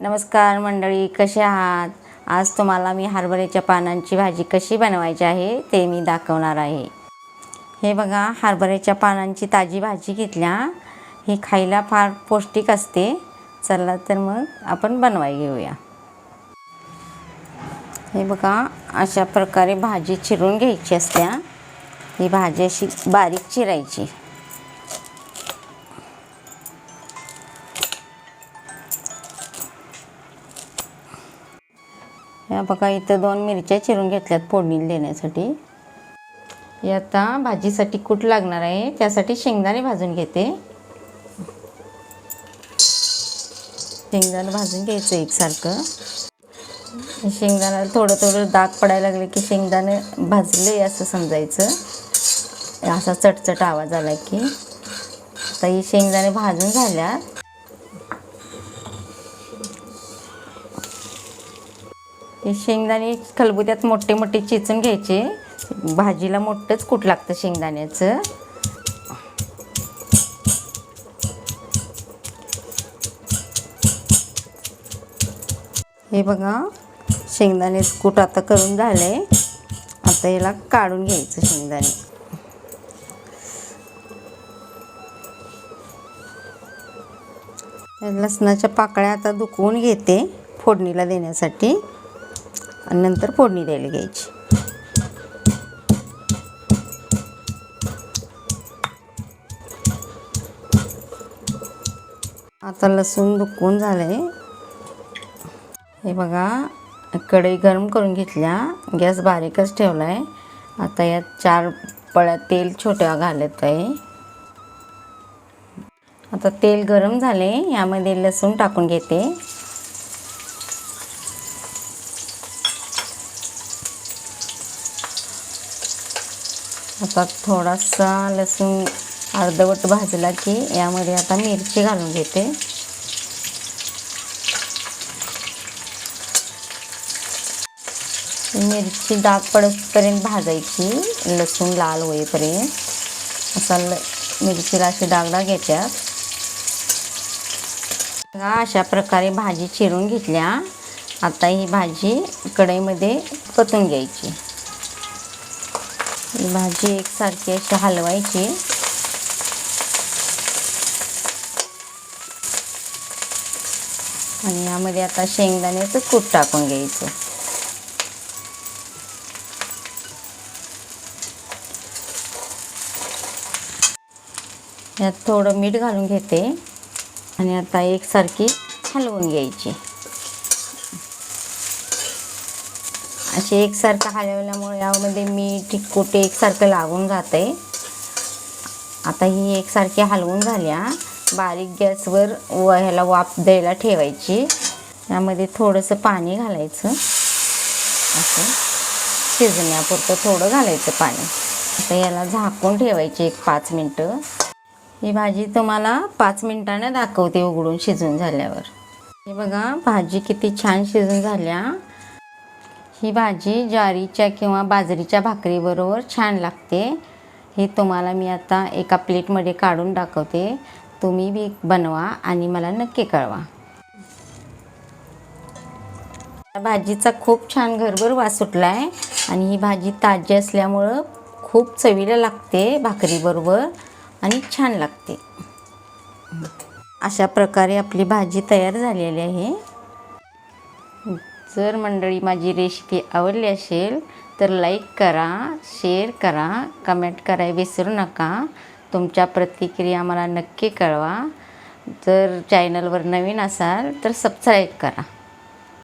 नमस्कार मंडळी, कसे आहात? आज तुम्हाला मी हरभऱ्याच्या पानांची भाजी कशी बनवायची आहे ते मी दाखवणार आहे. हे बघा, हरभऱ्याच्या पानांची ताजी भाजी घेतल्या. ही खायला फार पौष्टिक असते. चला तर मग आपण बनवायला घेऊया. हे बघा, अशा प्रकारे भाजी चिरून घ्यायची असते. ही भाजी अशी बारीक चिरायची. या बघा, इथं 2 मिरच्या चिरून घेतल्यात फोडणी देण्यासाठी. आता भाजीसाठी कूट लागणार आहे, त्यासाठी शेंगदाणे भाजून घेते. शेंगदाणे भाजून घ्यायचं एकसारखं. शेंगदाण्याला थोडं थोडं डाग पडायला लागले की शेंगदाणे भाजले असं समजायचं. असा चटचट आवाज आला की. आता ही शेंगदाणे भाजून झाल्यात. हे शेंगदाणे खलबुत्यात मोठे मोठे चिचून घ्यायचे. भाजीला मोठंच कूट लागतं शेंगदाण्याचं. हे बघा, शेंगदाण्याचं कूट आता करून झालंय. आता याला काढून घ्यायचं शेंगदाणे. लसणाच्या पाकळ्या आता दुखवून घेते फोडणीला देण्यासाठी आणि नंतर फोडणी द्यायला घ्यायची. आता लसूण दुखवून झालंय. हे बघा, कढई गरम करून घेतल्या. गॅस बारीकच ठेवलाय. आता यात 4 पळ्या तेल छोट्या घालत आहे. आता तेल गरम झाले, यामध्ये लसूण टाकून घेते. आता थोडासा लसूण अर्धवट भाजला की यामध्ये आता मिरची घालून घेते. मिरची डाग पडेपर्यंत भाजायची, लसूण लाल होईपर्यंत. असा मिरचीला असे डाग घेतात. अशा प्रकारे भाजी चिरून घेतल्या. आता ही भाजी कढईमध्ये परतून घ्यायची. ही भाजी एकसारखी अशी हलवायची. आणि यामध्ये आता शेंगदाण्याचं कूट टाकून घ्यायचं. यात थोडं मीठ घालून घेते आणि आता एकसारखी हलवून घ्यायची. असे एकसारखं हलवल्यामुळे यामध्ये मीठ कूट एकसारखं लागून जाते. आता ही एकसारखी हलवून झाल्या. बारीक गॅसवर ह्याला वाफ द्यायला ठेवायची. यामध्ये थोडंसं पाणी घालायचं. असं शिजण्यापुरतं थोडं घालायचं पाणी. आता याला झाकून ठेवायची 5 मिनटं. ही भाजी तुम्हाला 5 मिनिटांनं दाखवते उघडून शिजून झाल्यावर. हे बघा, भाजी किती छान शिजून झाल्या. ही भाजी ज्वारीच्या किंवा बाजरीच्या भाकरीबरोबर छान लागते. हे तुम्हाला मी आता एका प्लेटमध्ये काढून दाखवते. तुम्ही बी बनवा आणि मला नक्की कळवा. भाजीचा खूप छान घरभर वास सुटला आहे आणि ही भाजी ताजी असल्यामुळं खूप चवीला लागते भाकरीबरोबर आणि छान लागते. अशा प्रकारे आपली भाजी तयार झालेली आहे. जर मंडळी माझी रेसिपी आवडली असेल तर लाईक करा, शेअर करा, कमेंट करायला विसरू नका. तुमच्या प्रतिक्रिया मला नक्की कळवा. जर चॅनलवर नवीन असाल तर सबस्क्राईब करा.